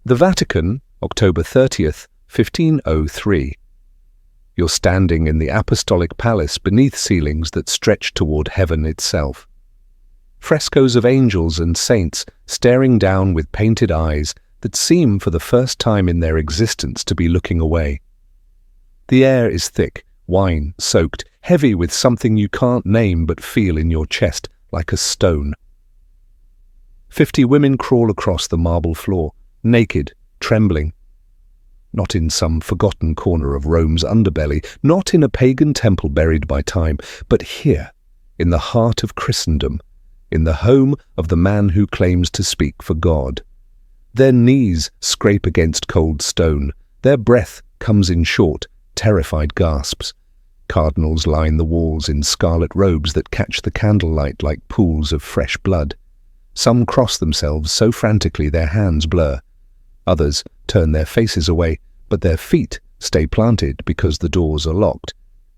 The Vatican, October 30th, 1503. You're standing in the apostolic palace beneath ceilings that stretch toward heaven itself. Frescoes of angels and saints staring down with painted eyes that seem for the first time in their existence to be looking away. The air is thick, wine-soaked, heavy with something you can't name but feel in your chest like a stone. 50 women crawl across the marble floor, naked, trembling. Not in some forgotten corner of Rome's underbelly, not in a pagan temple buried by time, but here, in the heart of Christendom, in the home of the man who claims to speak for God. Their knees scrape against cold stone, their breath comes in short, terrified gasps. Cardinals line the walls in scarlet robes that catch the candlelight like pools of fresh blood. Some cross themselves so frantically their hands blur. Others turn their faces away, but their feet stay planted because the doors are locked.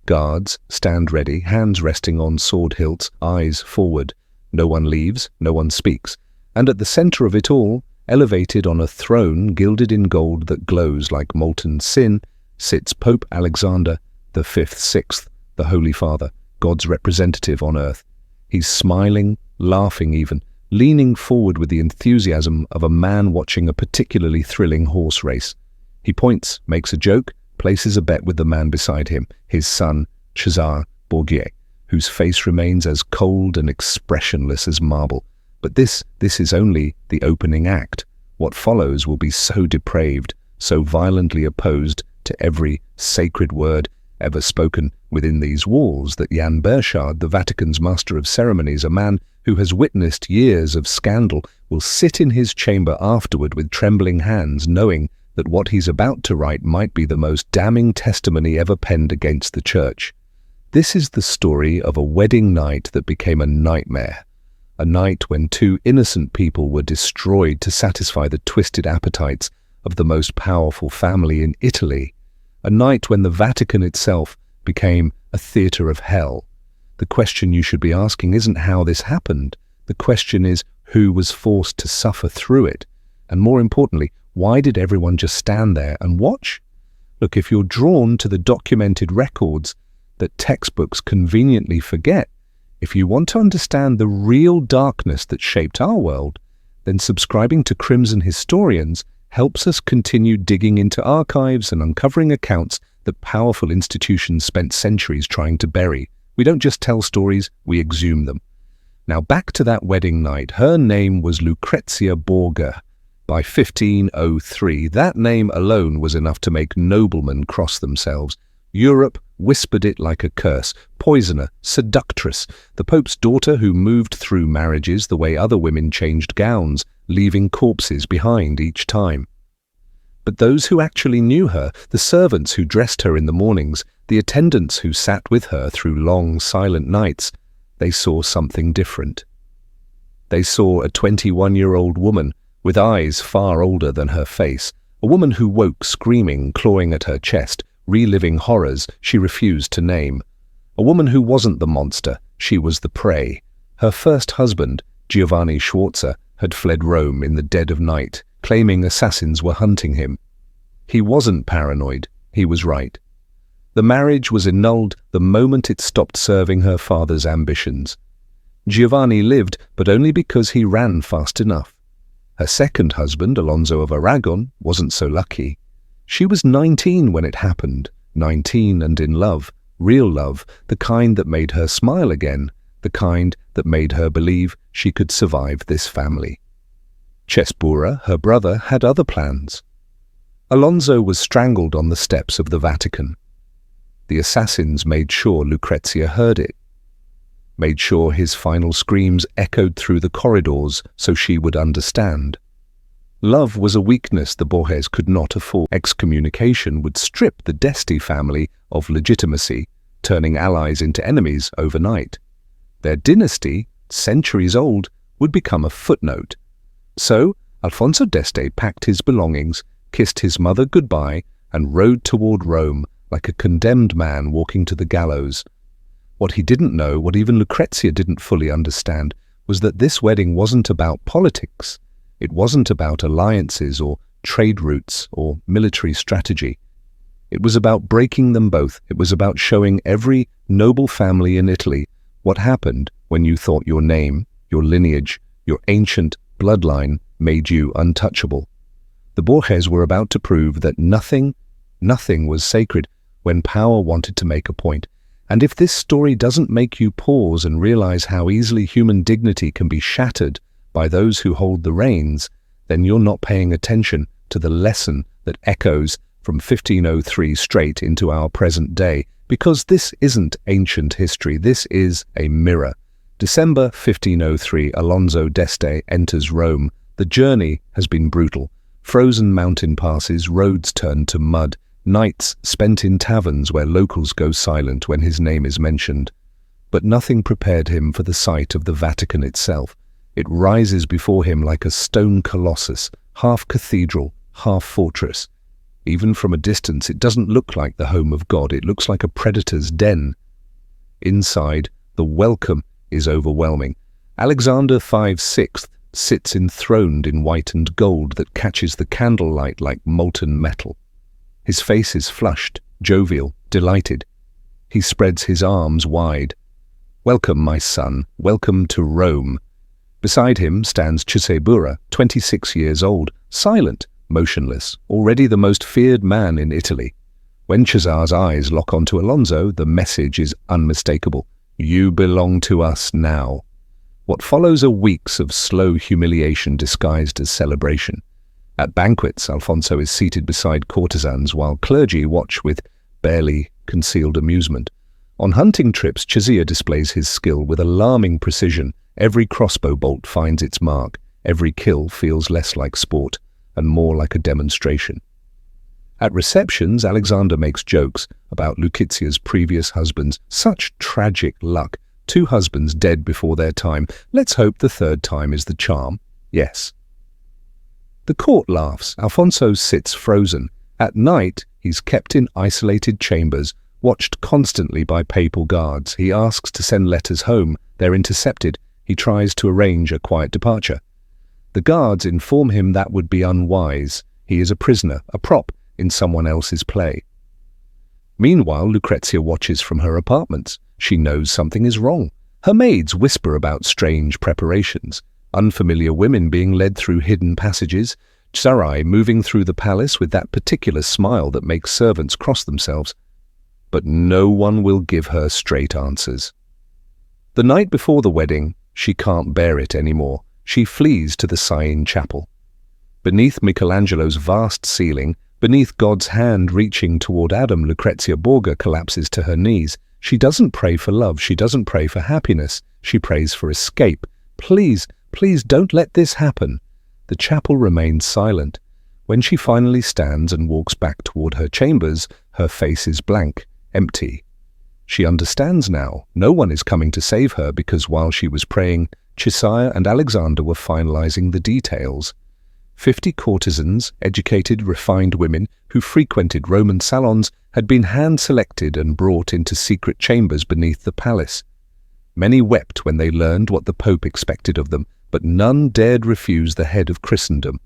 Guards stand ready, hands resting on sword hilts, eyes forward. No one leaves, no one speaks. And at the center of it all, elevated on a throne gilded in gold that glows like molten sin, sits Pope Alexander the Sixth, the Holy Father, God's representative on earth. He's smiling, laughing even, leaning forward with the enthusiasm of a man watching a particularly thrilling horse race. He points, makes a joke, places a bet with the man beside him, his son, Cesare Borgia, whose face remains as cold and expressionless as marble. But this is only the opening act. What follows will be so depraved, so violently opposed to every sacred word ever spoken within these walls that Jan Burchard, the Vatican's master of ceremonies, a man who has witnessed years of scandal, will sit in his chamber afterward with trembling hands, knowing that what he's about to write might be the most damning testimony ever penned against the Church. This is the story of a wedding night that became a nightmare. A night when 2 innocent people were destroyed to satisfy the twisted appetites of the most powerful family in Italy. A night when the Vatican itself became a theater of hell. The question you should be asking isn't how this happened. The question is who was forced to suffer through it. And more importantly, why did everyone just stand there and watch? Look, if you're drawn to the documented records that textbooks conveniently forget, if you want to understand the real darkness that shaped our world, then subscribing to Crimson Historians helps us continue digging into archives and uncovering accounts that powerful institutions spent centuries trying to bury. We don't just tell stories, we exhume them. Now back to that wedding night. Her name was Lucrezia Borgia. By 1503, that name alone was enough to make noblemen cross themselves. Europe whispered it like a curse. Poisoner, seductress, the Pope's daughter who moved through marriages the way other women changed gowns, leaving corpses behind each time. But those who actually knew her, the servants who dressed her in the mornings, the attendants who sat with her through long, silent nights, they saw something different. They saw a 21-year-old woman with eyes far older than her face, a woman who woke screaming, clawing at her chest, reliving horrors she refused to name. A woman who wasn't the monster, she was the prey. Her first husband, Giovanni Sforza, had fled Rome in the dead of night, claiming assassins were hunting him. He wasn't paranoid, he was right. The marriage was annulled the moment it stopped serving her father's ambitions. Giovanni lived, but only because he ran fast enough. Her second husband, Alonso of Aragon, wasn't so lucky. She was 19 when it happened, 19 and in love, real love, the kind that made her smile again, the kind that made her believe she could survive this family. Cesbura, her brother, had other plans. Alonso was strangled on the steps of the Vatican. The assassins made sure Lucrezia heard it, made sure his final screams echoed through the corridors so she would understand. Love was a weakness the Borgias could not afford. Excommunication would strip the d'Este family of legitimacy, turning allies into enemies overnight. Their dynasty, centuries old, would become a footnote. So, Alfonso d'Este packed his belongings, kissed his mother goodbye, and rode toward Rome like a condemned man walking to the gallows. What he didn't know, what even Lucrezia didn't fully understand, was that this wedding wasn't about politics. It wasn't about alliances or trade routes, or military strategy. It was about breaking them both. It was about showing every noble family in Italy what happened when you thought your name, your lineage, your ancient bloodline made you untouchable. The Borgias were about to prove that nothing was sacred when power wanted to make a point. And if this story doesn't make you pause and realize how easily human dignity can be shattered by those who hold the reins, then you're not paying attention to the lesson that echoes from 1503 straight into our present day, because this isn't ancient history, this is a mirror. December 1503, Alonso d'Este enters Rome. The journey has been brutal. Frozen mountain passes, roads turned to mud, nights spent in taverns where locals go silent when his name is mentioned. But nothing prepared him for the sight of the Vatican itself. It rises before him like a stone colossus, half cathedral, half fortress. Even from a distance, it doesn't look like the home of God. It looks like a predator's den. Inside, the welcome is overwhelming. Alexander VI sits enthroned in white and gold that catches the candlelight like molten metal. His face is flushed, jovial, delighted. He spreads his arms wide. "Welcome, my son. Welcome to Rome." Beside him stands Cesebura, 26 years old, silent, motionless, already the most feared man in Italy. When Cesar's eyes lock onto Alonso, the message is unmistakable. You belong to us now. What follows are weeks of slow humiliation disguised as celebration. At banquets, Alfonso is seated beside courtesans while clergy watch with barely concealed amusement. On hunting trips, Cesare displays his skill with alarming precision. Every crossbow bolt finds its mark. Every kill feels less like sport and more like a demonstration. At receptions, Alexander makes jokes about Lucrezia's previous husbands. Such tragic luck. 2 husbands dead before their time. Let's hope the 3rd time is the charm. Yes. The court laughs. Alfonso sits frozen. At night, he's kept in isolated chambers, watched constantly by papal guards. He asks to send letters home. They're intercepted. He tries to arrange a quiet departure. The guards inform him that would be unwise. He is a prisoner, a prop in someone else's play. Meanwhile, Lucrezia watches from her apartments. She knows something is wrong. Her maids whisper about strange preparations. Unfamiliar women being led through hidden passages. Sarai moving through the palace with that particular smile that makes servants cross themselves. But no one will give her straight answers. The night before the wedding, she can't bear it anymore. She flees to the Sistine Chapel. Beneath Michelangelo's vast ceiling, beneath God's hand reaching toward Adam, Lucrezia Borgia collapses to her knees. She doesn't pray for love. She doesn't pray for happiness. She prays for escape. Please, please don't let this happen. The chapel remains silent. When she finally stands and walks back toward her chambers, her face is blank, empty. She understands now. No one is coming to save her because while she was praying, Cesare and Alexander were finalizing the details. 50 courtesans, educated, refined women who frequented Roman salons, had been hand-selected and brought into secret chambers beneath the palace. Many wept when they learned what the Pope expected of them, but none dared refuse the head of Christendom.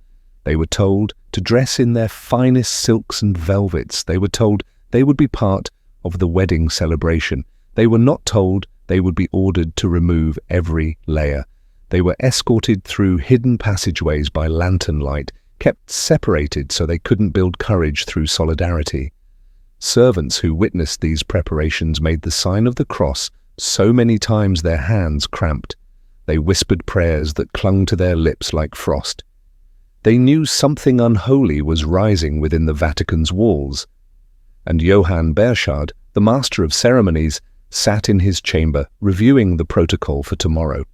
They were told to dress in their finest silks and velvets. They were told they would be part of the wedding celebration. They were not told they would be ordered to remove every layer. They were escorted through hidden passageways by lantern light, kept separated so they couldn't build courage through solidarity. Servants who witnessed these preparations made the sign of the cross so many times their hands cramped. They whispered prayers that clung to their lips like frost. They knew something unholy was rising within the Vatican's walls. And Johann Berchard, the master of ceremonies, sat in his chamber, reviewing the protocol for tomorrow.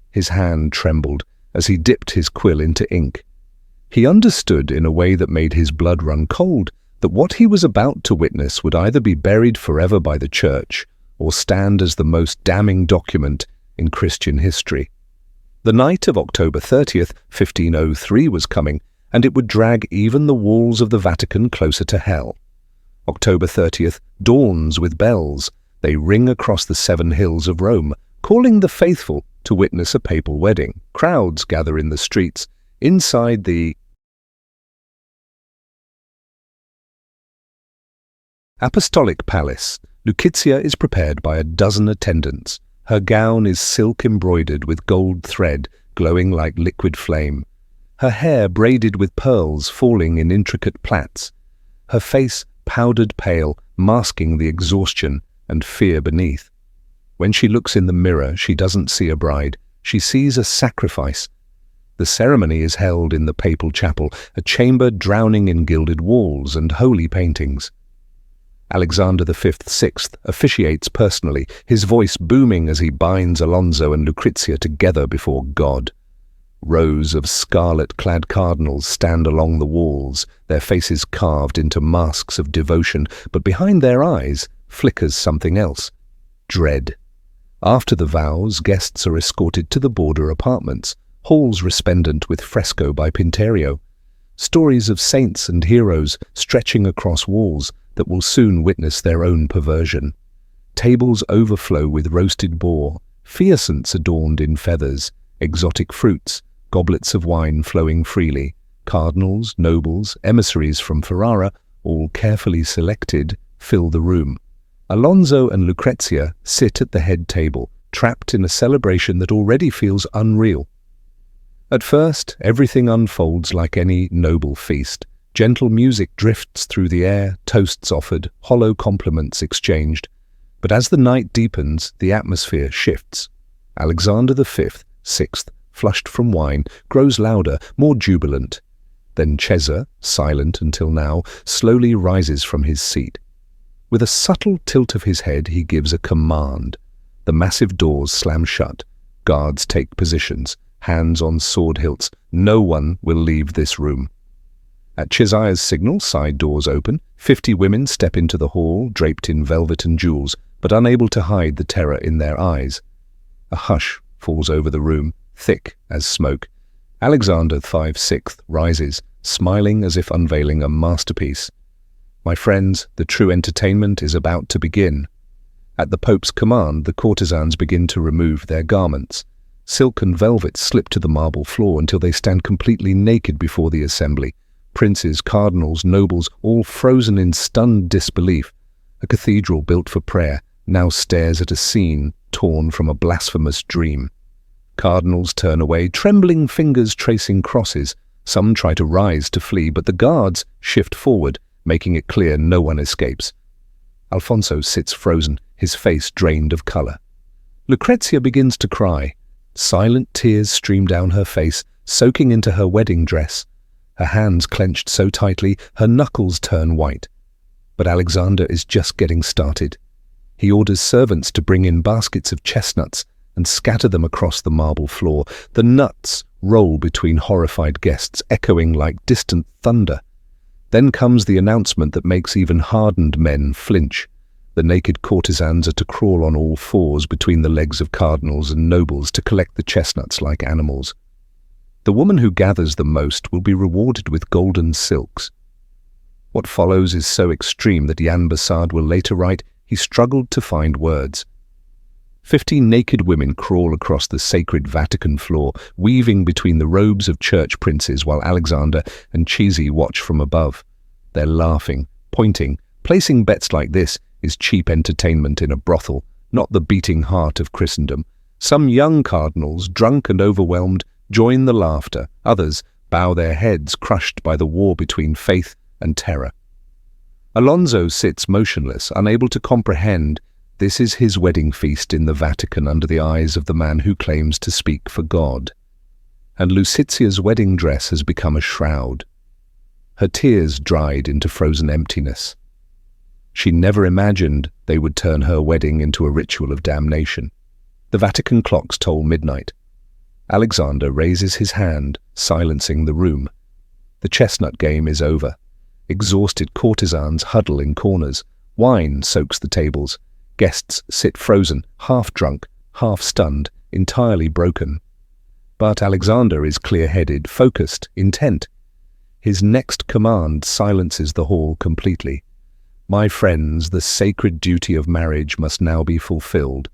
His hand trembled as he dipped his quill into ink. He understood in a way that made his blood run cold that what he was about to witness would either be buried forever by the Church or stand as the most damning document in Christian history. The night of October 30th, 1503 was coming, and it would drag even the walls of the Vatican closer to hell. October 30th dawns with bells. They ring across the 7 hills of Rome, calling the faithful to witness a papal wedding. Crowds gather in the streets. Inside the Apostolic Palace. Lucrezia is prepared by a dozen attendants. Her gown is silk embroidered with gold thread, glowing like liquid flame. Her hair braided with pearls falling in intricate plaits. Her face powdered pale, masking the exhaustion and fear beneath. When she looks in the mirror, she doesn't see a bride. She sees a sacrifice. The ceremony is held in the papal chapel, a chamber drowning in gilded walls and holy paintings. Alexander V, Sixth officiates personally, his voice booming as he binds Alonso and Lucrezia together before God. Rows of scarlet-clad cardinals stand along the walls, their faces carved into masks of devotion, but behind their eyes flickers something else: dread. After the vows, guests are escorted to the border apartments, halls resplendent with fresco by Pinterio. Stories of saints and heroes stretching across walls that will soon witness their own perversion. Tables overflow with roasted boar, feasance adorned in feathers, exotic fruits, goblets of wine flowing freely. Cardinals, nobles, emissaries from Ferrara, all carefully selected, fill the room. Alonso and Lucrezia sit at the head table, trapped in a celebration that already feels unreal. At first, everything unfolds like any noble feast. Gentle music drifts through the air, toasts offered, hollow compliments exchanged. But as the night deepens, the atmosphere shifts. Alexander V, Sixth, flushed from wine, grows louder, more jubilant. Then Cesar, silent until now, slowly rises from his seat. With a subtle tilt of his head, he gives a command. The massive doors slam shut. Guards take positions, hands on sword hilts. No one will leave this room. At Cesare's signal, side doors open. 50 women step into the hall, draped in velvet and jewels, but unable to hide the terror in their eyes. A hush falls over the room, thick as smoke. Alexander V, Sixth rises, smiling as if unveiling a masterpiece. My friends, the true entertainment is about to begin. At the Pope's command, the courtesans begin to remove their garments. Silk and velvet slip to the marble floor until they stand completely naked before the assembly. Princes, cardinals, nobles, all frozen in stunned disbelief. A cathedral built for prayer now stares at a scene torn from a blasphemous dream. Cardinals turn away, trembling fingers tracing crosses. Some try to rise to flee, but the guards shift forward, making it clear no one escapes. Alfonso sits frozen, his face drained of color. Lucrezia begins to cry. Silent tears stream down her face, soaking into her wedding dress. Her hands clenched so tightly, her knuckles turn white. But Alexander is just getting started. He orders servants to bring in baskets of chestnuts and scatter them across the marble floor. The nuts roll between horrified guests, echoing like distant thunder. Then comes the announcement that makes even hardened men flinch. The naked courtesans are to crawl on all fours between the legs of cardinals and nobles to collect the chestnuts like animals. The woman who gathers the most will be rewarded with golden silks. What follows is so extreme that Jan Bassard will later write, he struggled to find words. 50 naked women crawl across the sacred Vatican floor, weaving between the robes of church princes while Alexander and Cesi watch from above. They're laughing, pointing. Placing bets like this is cheap entertainment in a brothel, not the beating heart of Christendom. Some young cardinals, drunk and overwhelmed, join the laughter. Others bow their heads, crushed by the war between faith and terror. Alonso sits motionless, unable to comprehend. This is his wedding feast in the Vatican under the eyes of the man who claims to speak for God. And Lucizia's wedding dress has become a shroud. Her tears dried into frozen emptiness. She never imagined they would turn her wedding into a ritual of damnation. The Vatican clocks toll midnight. Alexander raises his hand, silencing the room. The chestnut game is over. Exhausted courtesans huddle in corners. Wine soaks the tables. Guests sit frozen, half drunk, half stunned, entirely broken. But Alexander is clear-headed, focused, intent. His next command silences the hall completely. My friends, the sacred duty of marriage must now be fulfilled.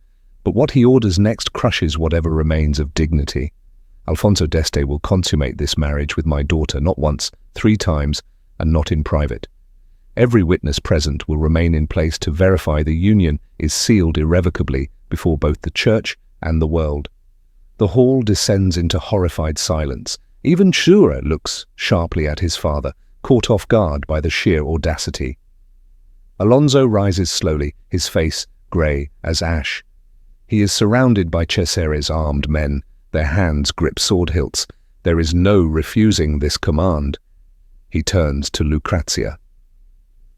But what he orders next crushes whatever remains of dignity. Alfonso d'Este will consummate this marriage with my daughter not once, 3 times, and not in private. Every witness present will remain in place to verify the union is sealed irrevocably before both the church and the world. The hall descends into horrified silence. Even Shura looks sharply at his father, caught off guard by the sheer audacity. Alonso rises slowly, his face grey as ash. He is surrounded by Cesare's armed men. Their hands grip sword hilts. There is no refusing this command. He turns to Lucrezia.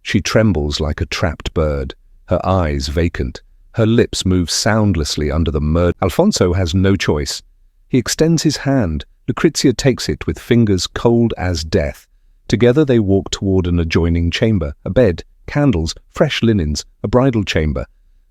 She trembles like a trapped bird, her eyes vacant. Her lips move soundlessly under the murder. Alfonso has no choice. He extends his hand. Lucrezia takes it with fingers cold as death. Together they walk toward an adjoining chamber, a bed, candles, fresh linens, a bridal chamber.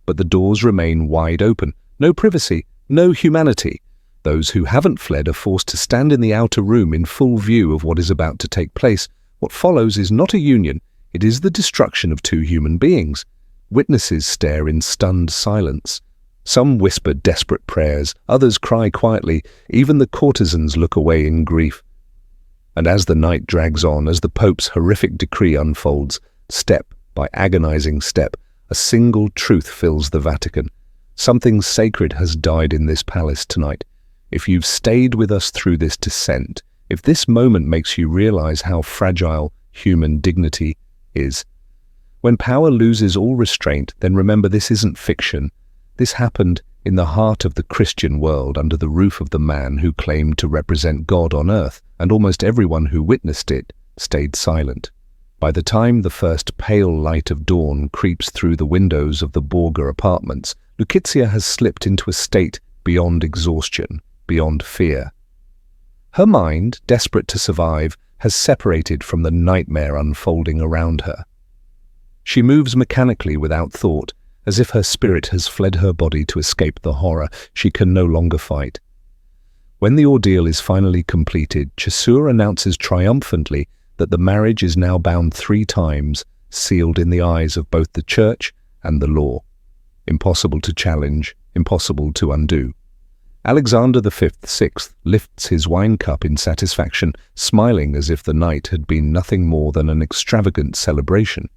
But the doors remain wide open. No privacy, no humanity. Those who haven't fled are forced to stand in the outer room in full view of what is about to take place. What follows is not a union, it is the destruction of two human beings. Witnesses stare in stunned silence. Some whisper desperate prayers, others cry quietly, even the courtesans look away in grief. And as the night drags on, as the Pope's horrific decree unfolds, step by agonizing step, a single truth fills the Vatican. Something sacred has died in this palace tonight. If you've stayed with us through this descent, if this moment makes you realize how fragile human dignity is, when power loses all restraint, then remember this isn't fiction. This happened in the heart of the Christian world under the roof of the man who claimed to represent God on earth, and almost everyone who witnessed it stayed silent. By the time the first pale light of dawn creeps through the windows of the Borga apartments, Lucrezia has slipped into a state beyond exhaustion, beyond fear. Her mind, desperate to survive, has separated from the nightmare unfolding around her. She moves mechanically without thought, as if her spirit has fled her body to escape the horror she can no longer fight. When the ordeal is finally completed, Cesur announces triumphantly that the marriage is now bound 3 times, sealed in the eyes of both the church and the law. Impossible to challenge, impossible to undo. Alexander VI lifts his wine cup in satisfaction, smiling as if the night had been nothing more than an extravagant celebration.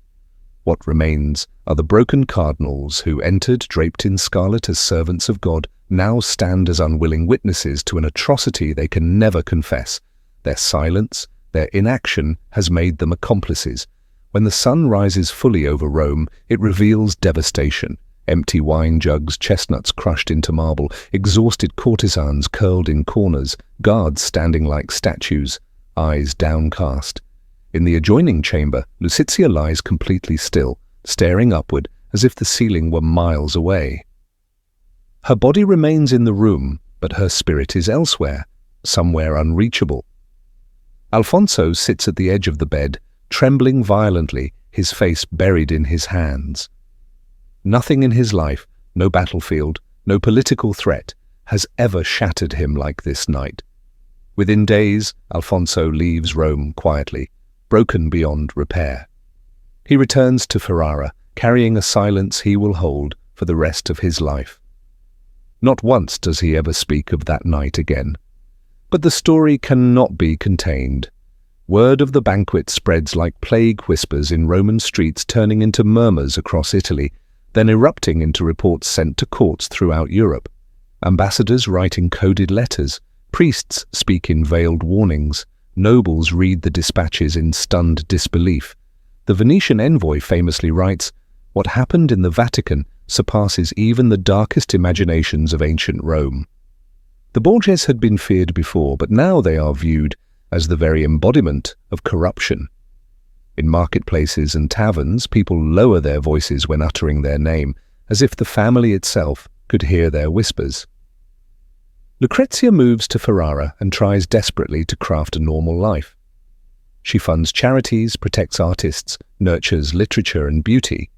What remains are the broken cardinals who entered draped in scarlet as servants of God, now stand as unwilling witnesses to an atrocity they can never confess. Their silence, their inaction has made them accomplices. When the sun rises fully over Rome, it reveals devastation. Empty wine jugs, chestnuts crushed into marble, exhausted courtesans curled in corners, guards standing like statues, eyes downcast. In the adjoining chamber, Lucrezia lies completely still, staring upward as if the ceiling were miles away. Her body remains in the room, but her spirit is elsewhere, somewhere unreachable. Alfonso sits at the edge of the bed, trembling violently, his face buried in his hands. Nothing in his life, no battlefield, no political threat, has ever shattered him like this night. Within days, Alfonso leaves Rome quietly, broken beyond repair. He returns to Ferrara, carrying a silence he will hold for the rest of his life. Not once does he ever speak of that night again. But the story cannot be contained. Word of the banquet spreads like plague whispers in Roman streets, turning into murmurs across Italy, then erupting into reports sent to courts throughout Europe. Ambassadors write encoded letters, priests speak in veiled warnings, nobles read the dispatches in stunned disbelief. The Venetian envoy famously writes, "What happened in the Vatican surpasses even the darkest imaginations of ancient Rome." The Borgias had been feared before, but now they are viewed as the very embodiment of corruption. In marketplaces and taverns, people lower their voices when uttering their name, as if the family itself could hear their whispers. Lucrezia moves to Ferrara and tries desperately to craft a normal life. She funds charities, protects artists, nurtures literature and beauty.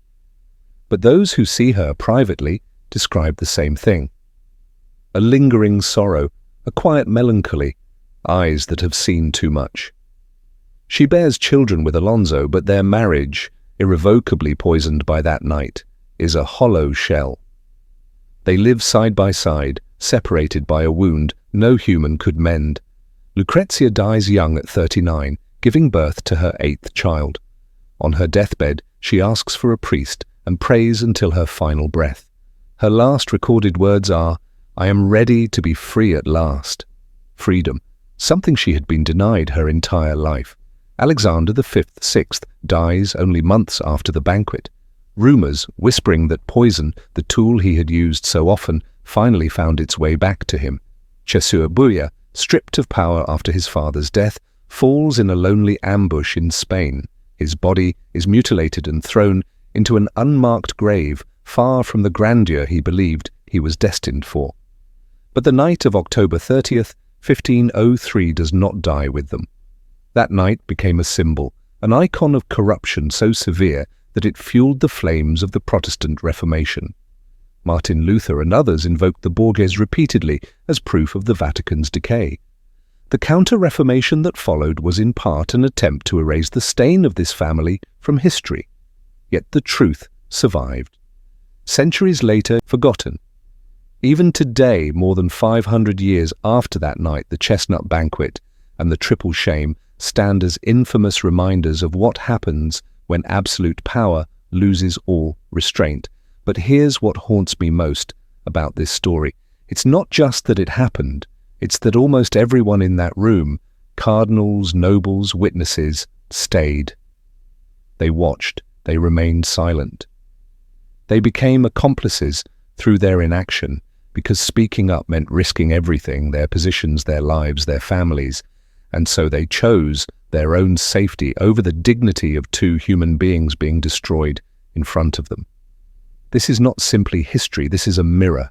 But those who see her privately describe the same thing. A lingering sorrow, a quiet melancholy, eyes that have seen too much. She bears children with Alonso, but their marriage, irrevocably poisoned by that night, is a hollow shell. They live side by side, separated by a wound no human could mend. Lucrezia dies young at 39, giving birth to her 8th child. On her deathbed, she asks for a priest and prays until her final breath. Her last recorded words are, "I am ready to be free at last." Freedom, something she had been denied her entire life. Alexander VI dies only months after the banquet. Rumors whispering that poison, the tool he had used so often, finally found its way back to him. Cesurbuya, stripped of power after his father's death, falls in a lonely ambush in Spain. His body is mutilated and thrown into an unmarked grave far from the grandeur he believed he was destined for. But the night of October 30th, 1503 does not die with them. That night became a symbol, an icon of corruption so severe that it fueled the flames of the Protestant Reformation. Martin Luther and others invoked the Borgias repeatedly as proof of the Vatican's decay. The counter-reformation that followed was in part an attempt to erase the stain of this family from history. Yet the truth survived. Centuries later, forgotten. Even today, more than 500 years after that night, the chestnut banquet and the triple shame stand as infamous reminders of what happens when absolute power loses all restraint. But here's what haunts me most about this story. It's not just that it happened, it's that almost everyone in that room, cardinals, nobles, witnesses, stayed. They watched, they remained silent. They became accomplices through their inaction, because speaking up meant risking everything, their positions, their lives, their families, and so they chose their own safety over the dignity of two human beings being destroyed in front of them. This is not simply history, this is a mirror.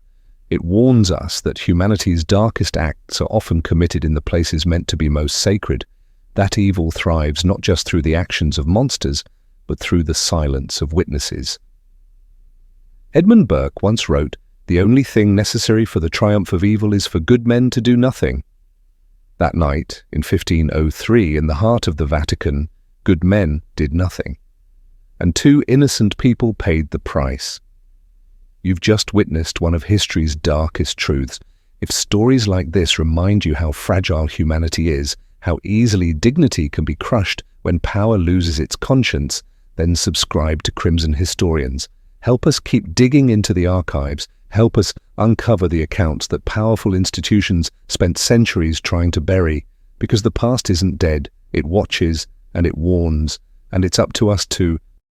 It warns us that humanity's darkest acts are often committed in the places meant to be most sacred. That evil thrives not just through the actions of monsters, but through the silence of witnesses. Edmund Burke once wrote, "The only thing necessary for the triumph of evil is for good men to do nothing." That night, in 1503, in the heart of the Vatican, good men did nothing. And two innocent people paid the price. You've just witnessed one of history's darkest truths. If stories like this remind you how fragile humanity is, how easily dignity can be crushed when power loses its conscience, then subscribe to Crimson Historians. Help us keep digging into the archives. Help us uncover the accounts that powerful institutions spent centuries trying to bury, because the past isn't dead, it watches and it warns, and it's up to us to